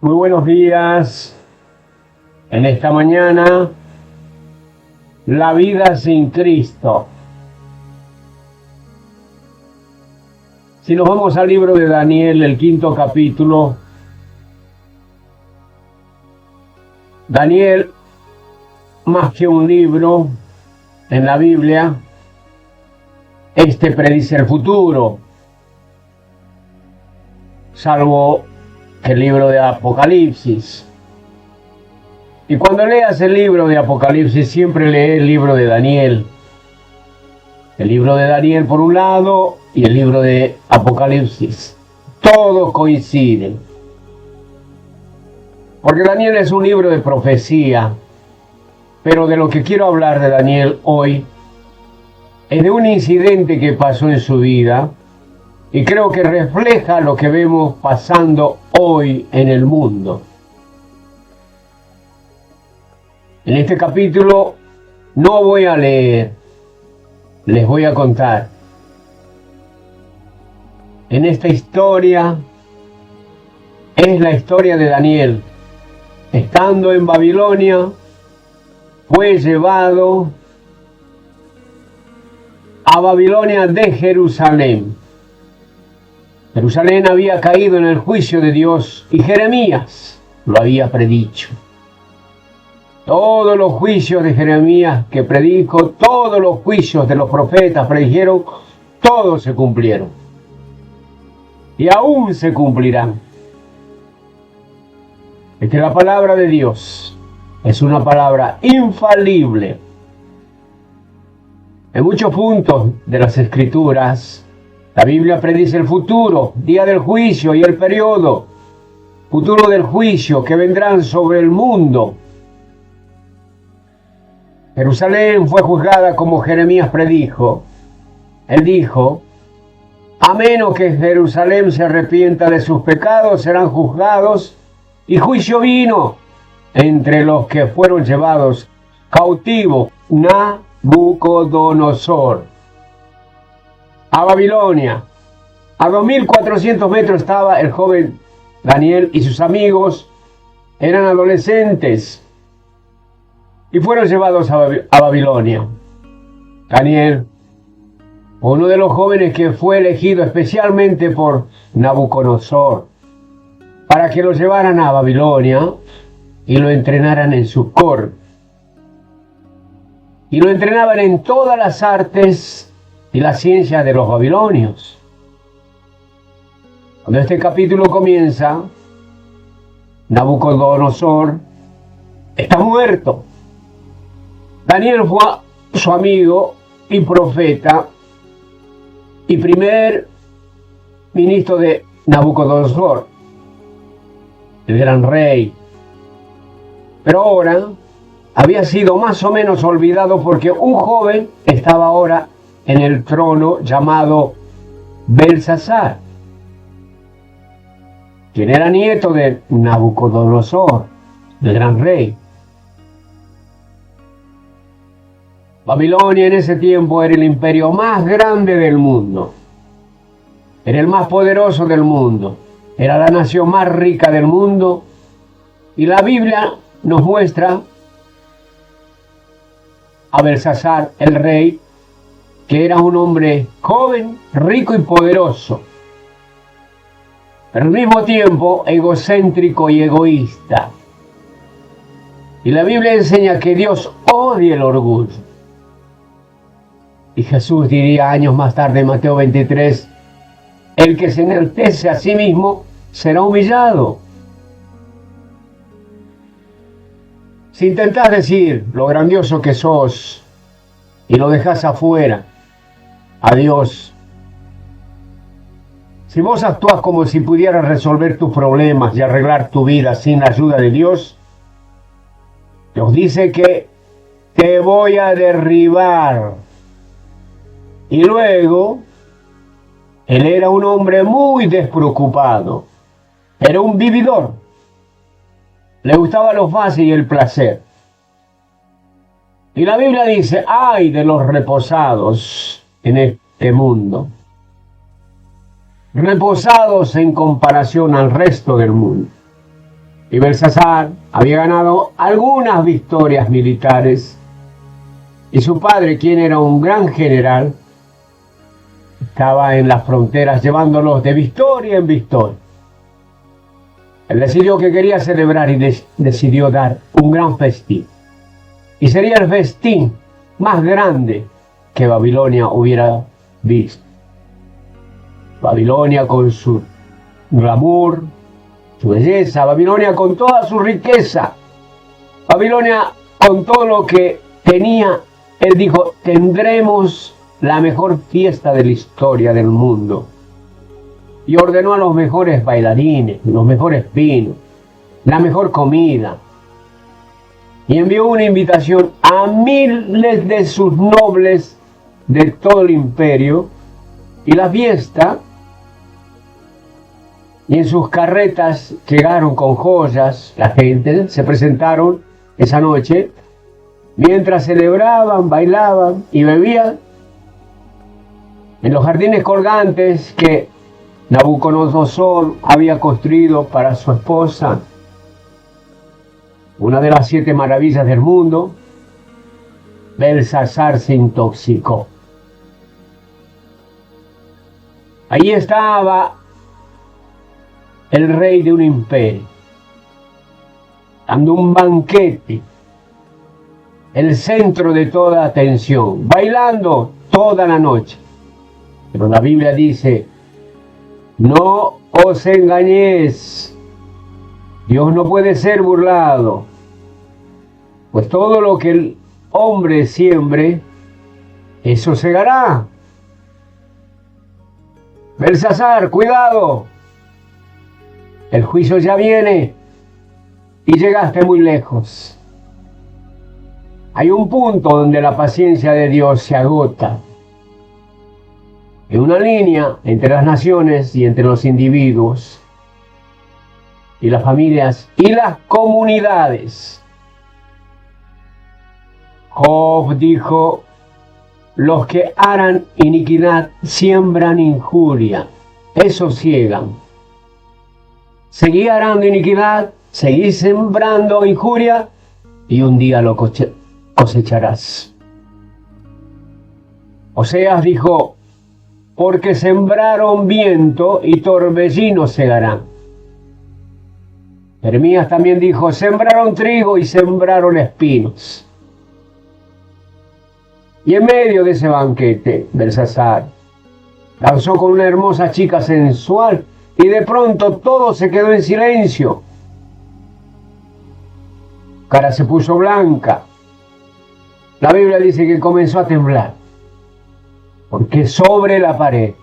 Muy buenos días. En esta mañana, la vida sin Cristo. Si nos vamos al libro de Daniel, el 5º capítulo, Daniel, más que un libro en la Biblia, predice el futuro, salvo el libro de Apocalipsis. Y cuando leas el libro de Apocalipsis, siempre lee el libro de Daniel. El libro de Daniel por un lado y el libro de Apocalipsis. Todos coinciden. Porque Daniel es un libro de profecía. Pero de lo que quiero hablar de Daniel hoy es de un incidente que pasó en su vida y creo que refleja lo que vemos pasando hoy en el mundo. En este capítulo no voy a leer, les voy a contar. En esta historia es la historia de Daniel. Estando en Babilonia, fue llevado a Babilonia de Jerusalén. Jerusalén había caído en el juicio de Dios y Jeremías lo había predicho. Todos los juicios de Jeremías que predijo, todos los juicios de los profetas predijeron, todos se cumplieron. Y aún se cumplirán. Esta es la palabra de Dios. Es una palabra infalible. En muchos puntos de las Escrituras, la Biblia predice el futuro, día del juicio y el periodo futuro del juicio que vendrán sobre el mundo. Jerusalén fue juzgada como Jeremías predijo. Él dijo: a menos que Jerusalén se arrepienta de sus pecados, serán juzgados, y juicio vino entre los que fueron llevados cautivos. Nabucodonosor a Babilonia. A 2400 metros estaba el joven Daniel y sus amigos. Eran adolescentes y fueron llevados a Babilonia. Daniel, uno de los jóvenes que fue elegido especialmente por Nabucodonosor para que lo llevaran a Babilonia y lo entrenaran en su corte. Y lo entrenaban en todas las artes y la ciencia de los babilonios. Cuando este capítulo comienza, Nabucodonosor está muerto. Daniel fue su amigo y profeta y primer ministro de Nabucodonosor, el gran rey. Pero ahora había sido más o menos olvidado porque un joven estaba ahora en el trono llamado Belsasar, quien era nieto de Nabucodonosor, el gran rey. Babilonia en ese tiempo era el imperio más grande del mundo. Era el más poderoso del mundo. Era la nación más rica del mundo. Y la Biblia nos muestra a Belsasar, el rey, que era un hombre joven, rico y poderoso, pero al mismo tiempo egocéntrico y egoísta. Y la Biblia enseña que Dios odia el orgullo. Y Jesús diría años más tarde en Mateo 23, el que se enaltece a sí mismo será humillado. Si intentás decir lo grandioso que sos y lo dejás afuera a Dios, si vos actuás como si pudieras resolver tus problemas y arreglar tu vida sin la ayuda de Dios, Dios dice que te voy a derribar. Y luego, él era un hombre muy despreocupado, era un vividor. Le gustaba lo fácil y el placer. Y la Biblia dice, ay de los reposados en este mundo. Reposados en comparación al resto del mundo. Y Belsasar había ganado algunas victorias militares. Y su padre, quien era un gran general, estaba en las fronteras llevándolos de victoria en victoria. Él decidió que quería celebrar y decidió dar un gran festín. Y sería el festín más grande que Babilonia hubiera visto. Babilonia con su glamour, su belleza, Babilonia con toda su riqueza, Babilonia con todo lo que tenía. Él dijo, tendremos la mejor fiesta de la historia del mundo. Y ordenó a los mejores bailarines, los mejores vinos, la mejor comida. Y envió una invitación a miles de sus nobles de todo el imperio. Y la fiesta, y en sus carretas llegaron con joyas, la gente se presentaron esa noche, mientras celebraban, bailaban y bebían en los jardines colgantes que Nabucodonosor había construido para su esposa, una de las 7 maravillas del mundo. Belsasar se intoxicó. Ahí estaba el rey de un imperio, dando un banquete, el centro de toda atención, bailando toda la noche. Pero la Biblia dice, no os engañéis, Dios no puede ser burlado, pues todo lo que el hombre siembre, eso segará. Belsasar, cuidado, el juicio ya viene y llegaste muy lejos. Hay un punto donde la paciencia de Dios se agota. En una línea entre las naciones y entre los individuos y las familias y las comunidades. Job dijo, los que harán iniquidad siembran injuria, eso ciegan. Seguí arando iniquidad, seguí sembrando injuria y un día lo cosecharás. Oseas dijo, porque sembraron viento y torbellino segarán. Jeremías también dijo, sembraron trigo y sembraron espinos. Y en medio de ese banquete, Belsasar danzó con una hermosa chica sensual y de pronto todo se quedó en silencio. Cara se puso blanca. La Biblia dice que comenzó a temblar, porque sobre la pared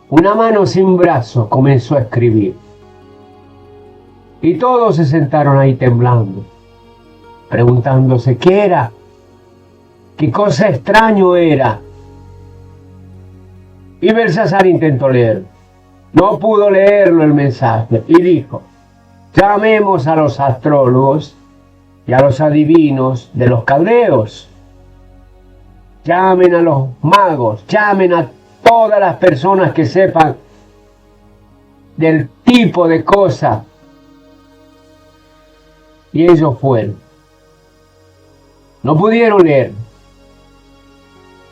una mano sin brazo comenzó a escribir. Y todos se sentaron ahí temblando, preguntándose qué era, qué cosa extraño era. Y Belsasar intentó leer. No pudo leerlo el mensaje y dijo, llamemos a los astrólogos y a los adivinos de los caldeos. Llamen a los magos, llamen a todas las personas que sepan del tipo de cosa. Y ellos fueron. No pudieron leer.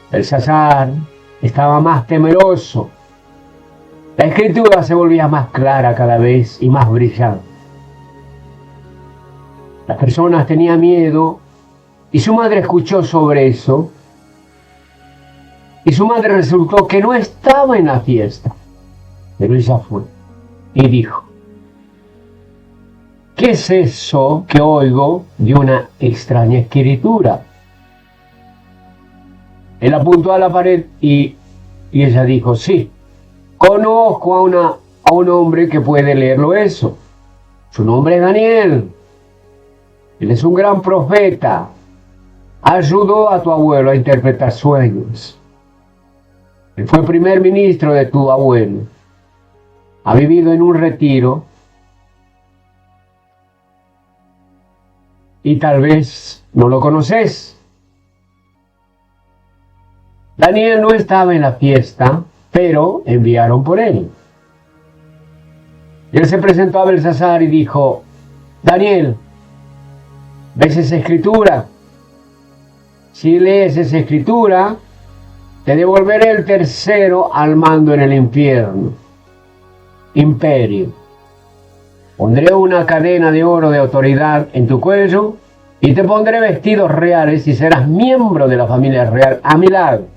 Belsasar estaba más temeroso. La escritura se volvía más clara cada vez y más brillante. Las personas tenían miedo y su madre escuchó sobre eso. Y su madre resultó que no estaba en la fiesta, pero ella fue y dijo, ¿qué es eso que oigo de una extraña escritura? Él apuntó a la pared y ella dijo, sí, conozco a un hombre que puede leerlo eso. Su nombre es Daniel. Él es un gran profeta. Ayudó a tu abuelo a interpretar sueños. Él fue primer ministro de tu abuelo. Ha vivido en un retiro. Y tal vez no lo conoces. Daniel no estaba en la fiesta, pero enviaron por él. Él se presentó a Belsasar y dijo, Daniel, ¿ves esa escritura? Si lees esa escritura, te devolveré el tercero al mando en el infierno. Imperio. Pondré una cadena de oro de autoridad en tu cuello y te pondré vestidos reales y serás miembro de la familia real a mi lado.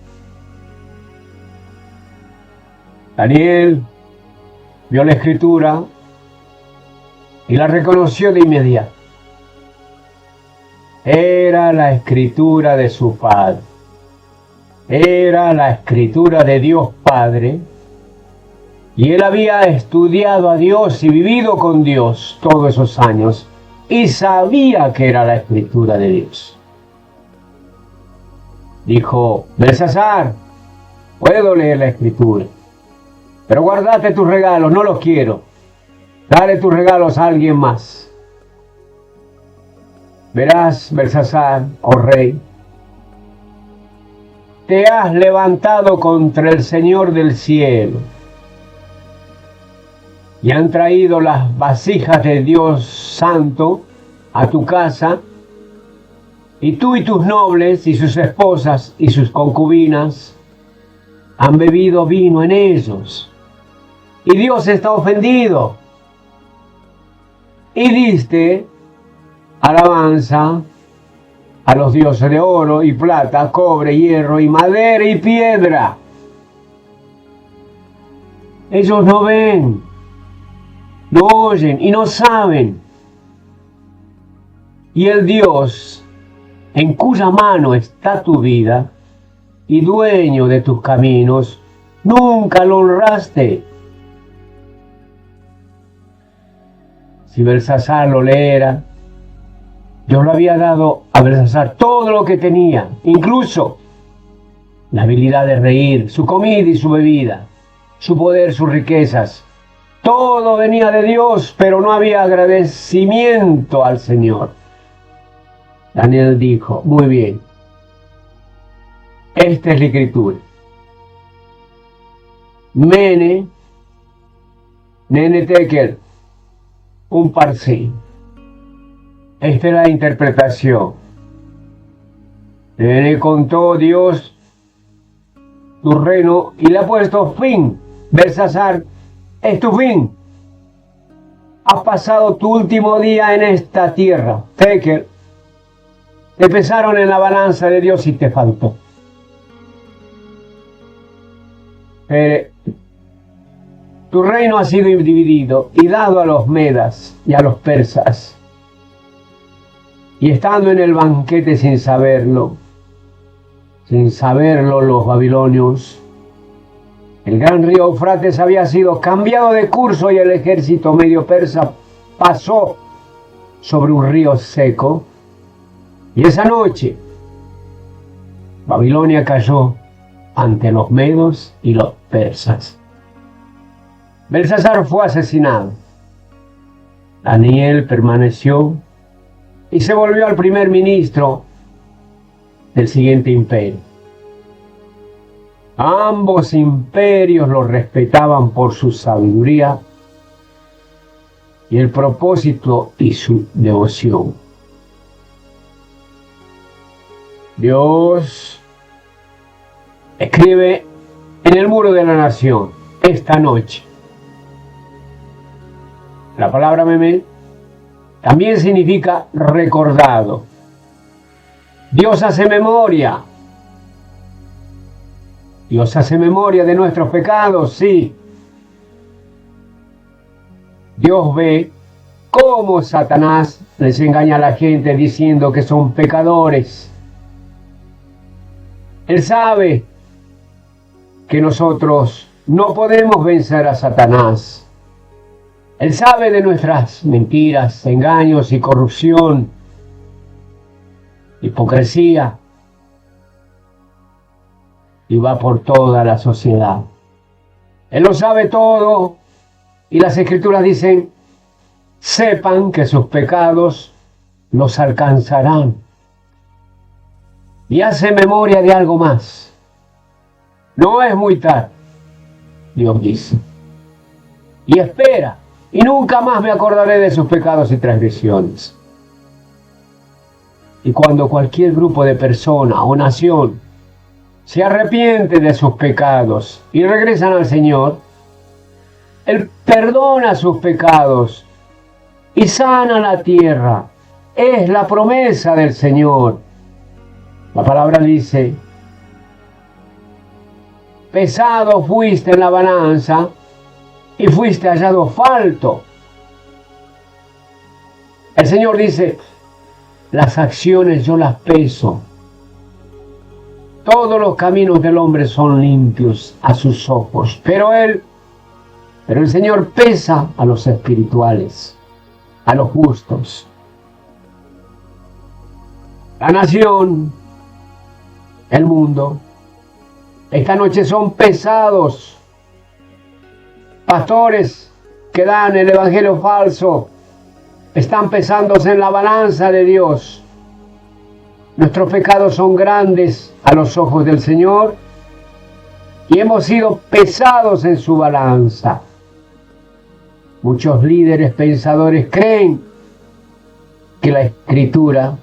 Daniel vio la escritura y la reconoció de inmediato. Era la escritura de su padre. Era la escritura de Dios Padre. Y él había estudiado a Dios y vivido con Dios todos esos años. Y sabía que era la escritura de Dios. Dijo: Belsasar, puedo leer la escritura, pero guardate tus regalos, no los quiero. Dale tus regalos a alguien más. Verás, Belsasar, oh rey, te has levantado contra el Señor del cielo y han traído las vasijas de Dios Santo a tu casa, y tú y tus nobles y sus esposas y sus concubinas han bebido vino en ellos, y Dios está ofendido. Y diste alabanza a los dioses de oro y plata, cobre, hierro y madera y piedra. Ellos no ven, no oyen y no saben. Y el Dios en cuya mano está tu vida y dueño de tus caminos, nunca lo honraste. Si Belsasar lo leera, Dios le había dado a Belsasar todo lo que tenía, incluso la habilidad de reír, su comida y su bebida, su poder, sus riquezas. Todo venía de Dios, pero no había agradecimiento al Señor. Daniel dijo: muy bien, esta es la escritura. Mene, Nene Tekel, un parsi. Esta es la interpretación. Le contó Dios tu reino y le ha puesto fin. Belsasar, es tu fin. Has pasado tu último día en esta tierra. Tekel, te pesaron en la balanza de Dios y te faltó. Tu reino ha sido dividido y dado a los medas y a los persas. Y estando en el banquete sin saberlo los babilonios, el gran río Eufrates había sido cambiado de curso y el ejército medio persa pasó sobre un río seco. Y esa noche Babilonia cayó ante los medos y los persas. Belsasar fue asesinado. Daniel permaneció y se volvió al primer ministro del siguiente imperio. Ambos imperios lo respetaban por su sabiduría y el propósito y su devoción. Dios escribe en el muro de la nación esta noche. La palabra meme también significa recordado. Dios hace memoria. Dios hace memoria de nuestros pecados, sí. Dios ve cómo Satanás les engaña a la gente diciendo que son pecadores. Él sabe que nosotros no podemos vencer a Satanás. Él sabe de nuestras mentiras, engaños y corrupción, hipocresía, y va por toda la sociedad. Él lo sabe todo, y las Escrituras dicen: sepan que sus pecados los alcanzarán. Y hace memoria de algo más. No es muy tarde, Dios dice. Y espera y nunca más me acordaré de sus pecados y transgresiones. Y cuando cualquier grupo de personas o nación se arrepiente de sus pecados y regresan al Señor, Él perdona sus pecados y sana la tierra. Es la promesa del Señor. La palabra dice: pesado fuiste en la balanza y fuiste hallado falto. El Señor dice: las acciones yo las peso. Todos los caminos del hombre son limpios a sus ojos, pero el Señor pesa a los espirituales, a los justos. La nación, el mundo, esta noche son pesados. Pastores que dan el evangelio falso están pesándose en la balanza de Dios. Nuestros pecados son grandes a los ojos del Señor y hemos sido pesados en su balanza. Muchos líderes pensadores creen que la escritura,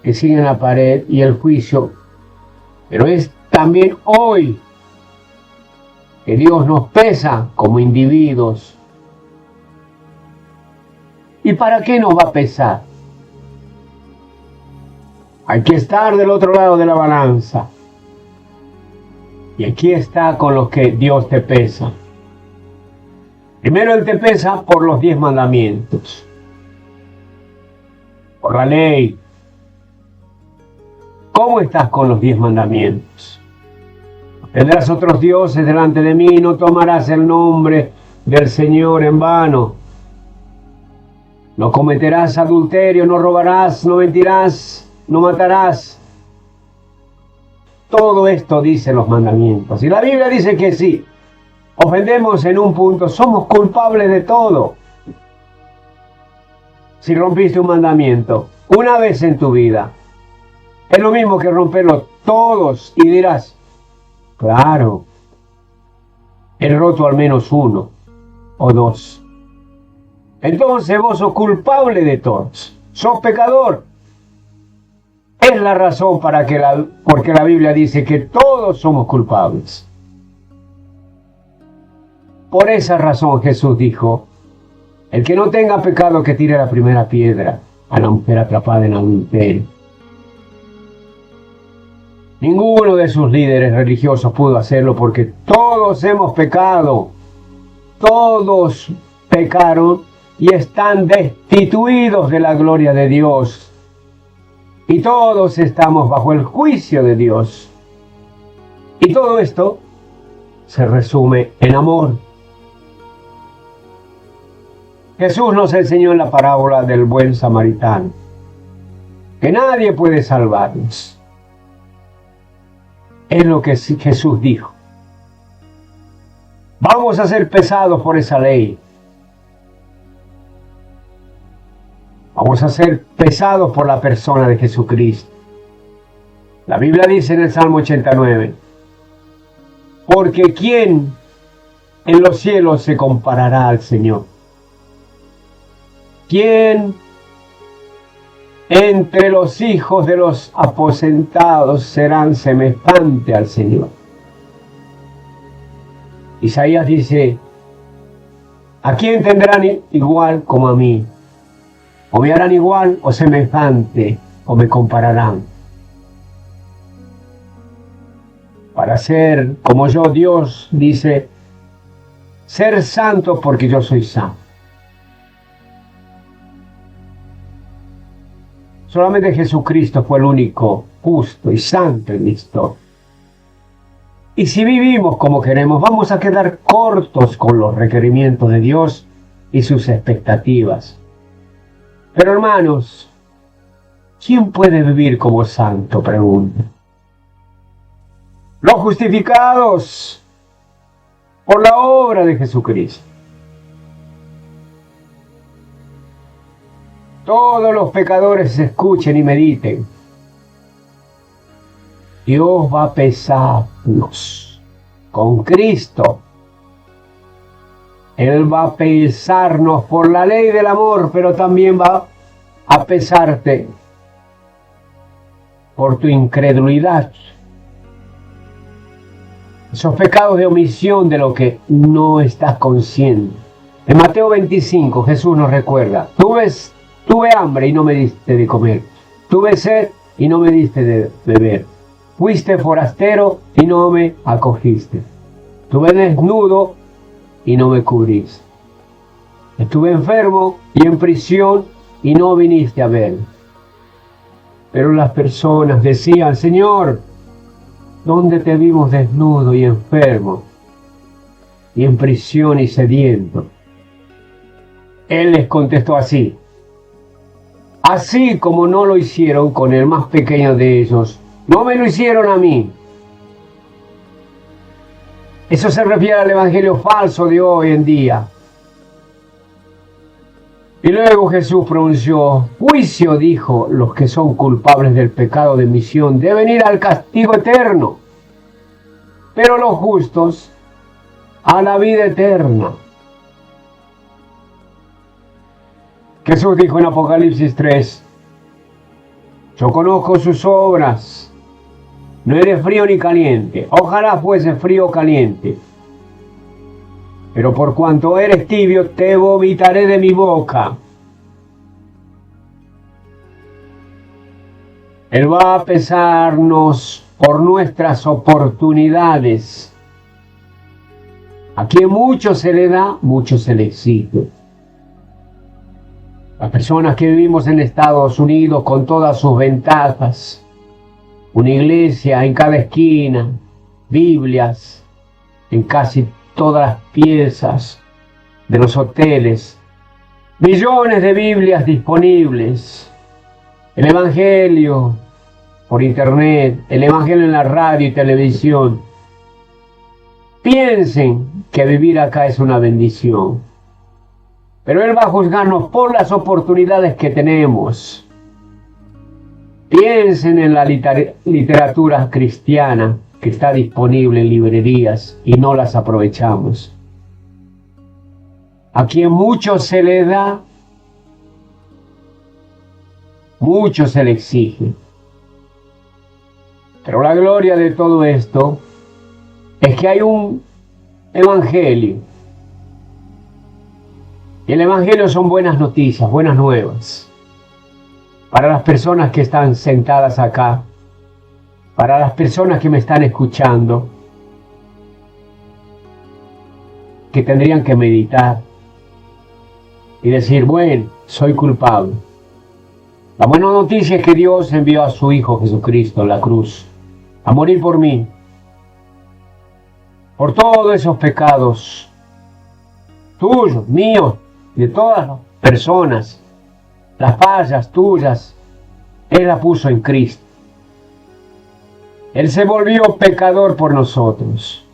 que sigue en la pared, y el juicio, pero es también hoy que Dios nos pesa como individuos. ¿Y para qué nos va a pesar? Hay que estar del otro lado de la balanza. Y aquí está con los que Dios te pesa. Primero Él te pesa por los 10 mandamientos, por la ley. ¿Cómo estás con los 10 mandamientos? Tendrás otros dioses delante de mí, no tomarás el nombre del Señor en vano. No cometerás adulterio, no robarás, no mentirás, no matarás. Todo esto dicen los mandamientos. Y la Biblia dice que sí, ofendemos en un punto, somos culpables de todo. Si rompiste un mandamiento una vez en tu vida, es lo mismo que romperlos todos y dirás: claro, he roto al menos uno o dos. Entonces vos sos culpable de todos, sos pecador. Es la razón porque la Biblia dice que todos somos culpables. Por esa razón Jesús dijo: el que no tenga pecado, que tire la primera piedra a la mujer atrapada en adulterio. Ninguno de sus líderes religiosos pudo hacerlo porque todos hemos pecado. Todos pecaron y están destituidos de la gloria de Dios. Y todos estamos bajo el juicio de Dios. Y todo esto se resume en amor. Jesús nos enseñó en la parábola del buen samaritano que nadie puede salvarnos. Es lo que Jesús dijo. Vamos a ser pesados por esa ley. Vamos a ser pesados por la persona de Jesucristo. La Biblia dice en el Salmo 89: porque ¿quién en los cielos se comparará al Señor? ¿Quién entre los hijos de los aposentados serán semejante al Señor? Isaías dice: ¿a quién tendrán igual como a mí? O me harán igual o semejante, o me compararán. Para ser como yo, Dios dice: ser santo porque yo soy santo. Solamente Jesucristo fue el único justo y santo en la historia. Y si vivimos como queremos, vamos a quedar cortos con los requerimientos de Dios y sus expectativas. Pero hermanos, ¿quién puede vivir como santo? Pregunta. Los justificados por la obra de Jesucristo. Todos los pecadores escuchen y mediten. Dios va a pesarnos con Cristo Él va a pesarnos por la ley del amor, pero también va a pesarte por tu incredulidad. Esos pecados de omisión de lo que no estás consciente. En Mateo 25 Jesús nos recuerda: tuve hambre y no me diste de comer. Tuve sed y no me diste de beber. Fuiste forastero y no me acogiste. Estuve desnudo y no me cubriste. Estuve enfermo y en prisión y no viniste a ver. Pero las personas decían: Señor, ¿dónde te vimos desnudo y enfermo y en prisión y sediento? Él les contestó así: así como no lo hicieron con el más pequeño de ellos, no me lo hicieron a mí. Eso se refiere al evangelio falso de hoy en día. Y luego Jesús pronunció juicio, dijo: los que son culpables del pecado de omisión deben ir al castigo eterno, pero los justos a la vida eterna. Jesús dijo en Apocalipsis 3: yo conozco sus obras. No eres frío ni caliente. Ojalá fuese frío o caliente. Pero por cuanto eres tibio, te vomitaré de mi boca. Él va a pesarnos por nuestras oportunidades. A quien mucho se le da, mucho se le exige. Las personas que vivimos en Estados Unidos con todas sus ventajas, una iglesia en cada esquina, Biblias en casi todas las piezas de los hoteles, millones de Biblias disponibles, el Evangelio por internet, el Evangelio en la radio y televisión. Piensen que vivir acá es una bendición, pero Él va a juzgarnos por las oportunidades que tenemos. Piensen en la literatura cristiana que está disponible en librerías y no las aprovechamos. A quien mucho se le da, mucho se le exige. Pero la gloria de todo esto es que hay un evangelio. Y el evangelio son buenas noticias, buenas nuevas. Para las personas que están sentadas acá, para las personas que me están escuchando, que tendrían que meditar y decir: bueno, soy culpable. La buena noticia es que Dios envió a su Hijo Jesucristo a la cruz a morir por mí, por todos esos pecados tuyos, míos, de todas las personas. Las fallas tuyas, Él las puso en Cristo. Él se volvió pecador por nosotros.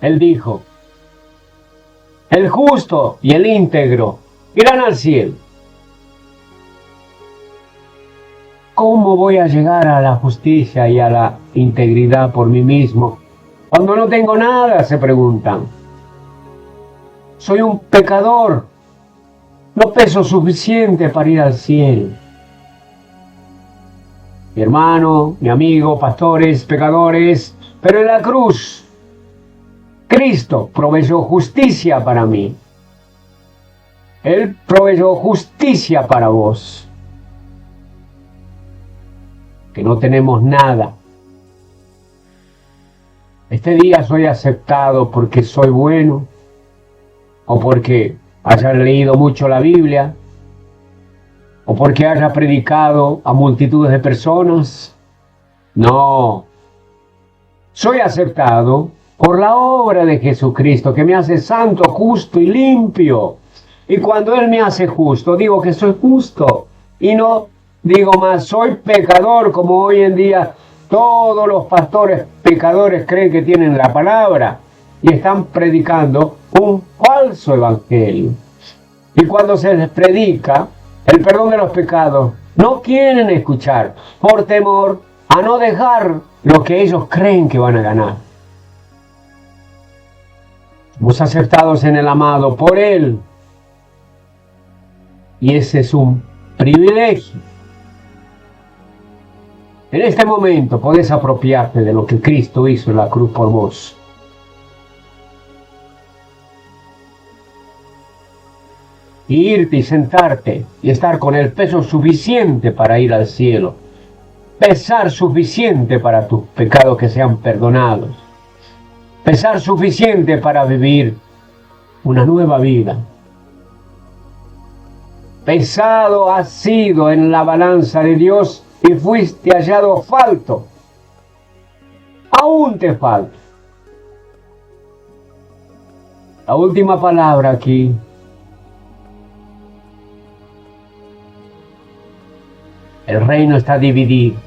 Él dijo: el justo y el íntegro irán al cielo. ¿Cómo voy a llegar a la justicia y a la integridad por mí mismo cuando no tengo nada?, se preguntan. Soy un pecador. No peso suficiente para ir al cielo. Mi hermano, mi amigo, pastores, pecadores, pero en la cruz, Cristo proveyó justicia para mí. Él proveyó justicia para vos. Que no tenemos nada. Este día soy aceptado porque soy bueno o porque haya leído mucho la Biblia, o porque haya predicado a multitudes de personas. No, soy aceptado por la obra de Jesucristo, que me hace santo, justo y limpio. Y cuando Él me hace justo, digo que soy justo, y no digo más soy pecador, como hoy en día todos los pastores pecadores creen que tienen la palabra y están predicando un falso evangelio. Y cuando se les predica el perdón de los pecados, no quieren escuchar por temor a no dejar lo que ellos creen que van a ganar. Somos aceptados en el amado por Él. Y ese es un privilegio. En este momento podés apropiarte de lo que Cristo hizo en la cruz por vos. Y irte y sentarte y estar con el peso suficiente para ir al cielo. Pesar suficiente para tus pecados que sean perdonados. Pesar suficiente para vivir una nueva vida. Pesado has sido en la balanza de Dios y fuiste hallado falto. Aún te falta. La última palabra aquí. El reino está dividido.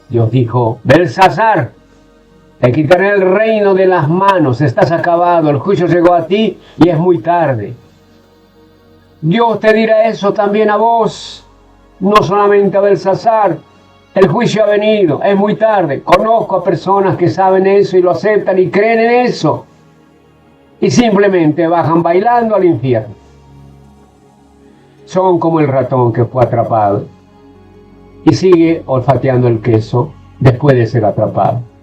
Dios dijo, Belsasar, te quitaré el reino de las manos, estás acabado, el juicio llegó a ti y es muy tarde. Dios te dirá eso también a vos, no solamente a Belsasar. El juicio ha venido, es muy tarde. Conozco a personas que saben eso y lo aceptan y creen en eso. Y simplemente bajan bailando al infierno. Son como el ratón que fue atrapado y sigue olfateando el queso después de ser atrapado.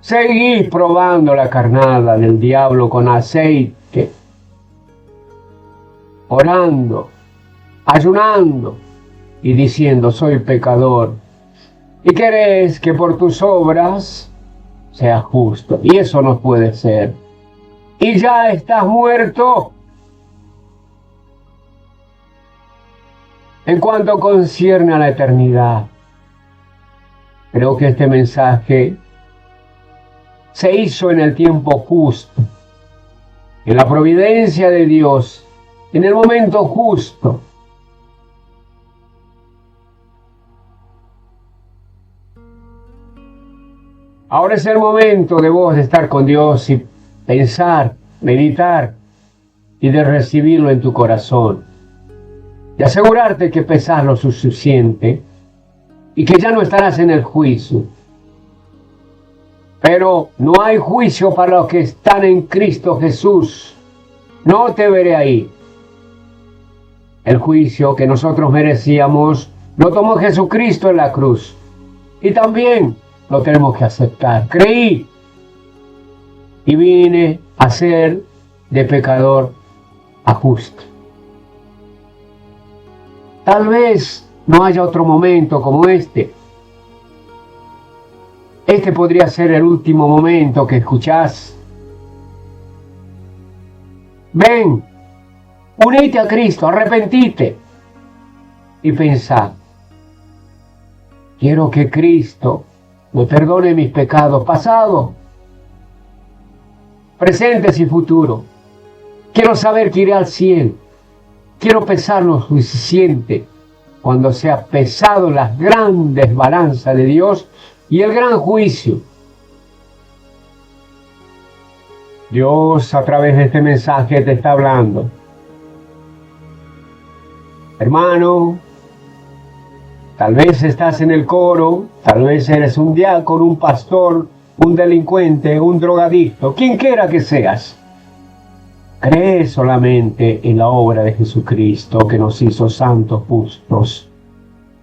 Seguís probando la carnada del diablo con aceite, orando, ayunando y diciendo soy pecador. Y querés que por tus obras seas justo. Y eso no puede ser. Y ya estás muerto. En cuanto concierne a la eternidad, creo que este mensaje se hizo en el tiempo justo, en la providencia de Dios, en el momento justo. Ahora es el momento de vos de estar con Dios y pensar, meditar y de recibirlo en tu corazón. Y asegurarte que pesas lo suficiente y que ya no estarás en el juicio. Pero no hay juicio para los que están en Cristo Jesús. No te veré ahí. El juicio que nosotros merecíamos lo tomó Jesucristo en la cruz. Y también lo tenemos que aceptar. Creí y vine a ser de pecador a justo. Tal vez no haya otro momento como este. Este podría ser el último momento que escuchás. Ven, unite a Cristo, arrepentite y pensá. Quiero que Cristo me perdone mis pecados pasados, presentes y futuros. Quiero saber que iré al cielo. Quiero pesar lo suficiente cuando sea pesado las grandes balanzas de Dios y el gran juicio. Dios a través de este mensaje te está hablando. Hermano, tal vez estás en el coro, tal vez eres un diácono, un pastor, un delincuente, un drogadicto, quien quiera que seas. Cree solamente en la obra de Jesucristo que nos hizo santos, justos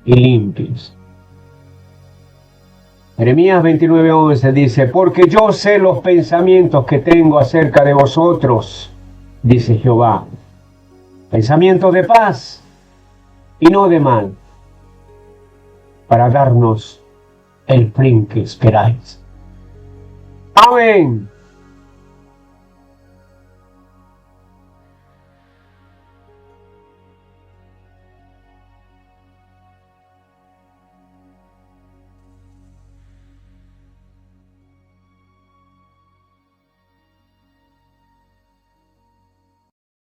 y limpios. Jeremías 29:11 dice, porque yo sé los pensamientos que tengo acerca de vosotros, dice Jehová, pensamientos de paz y no de mal, para darnos el fin que esperáis. Amén.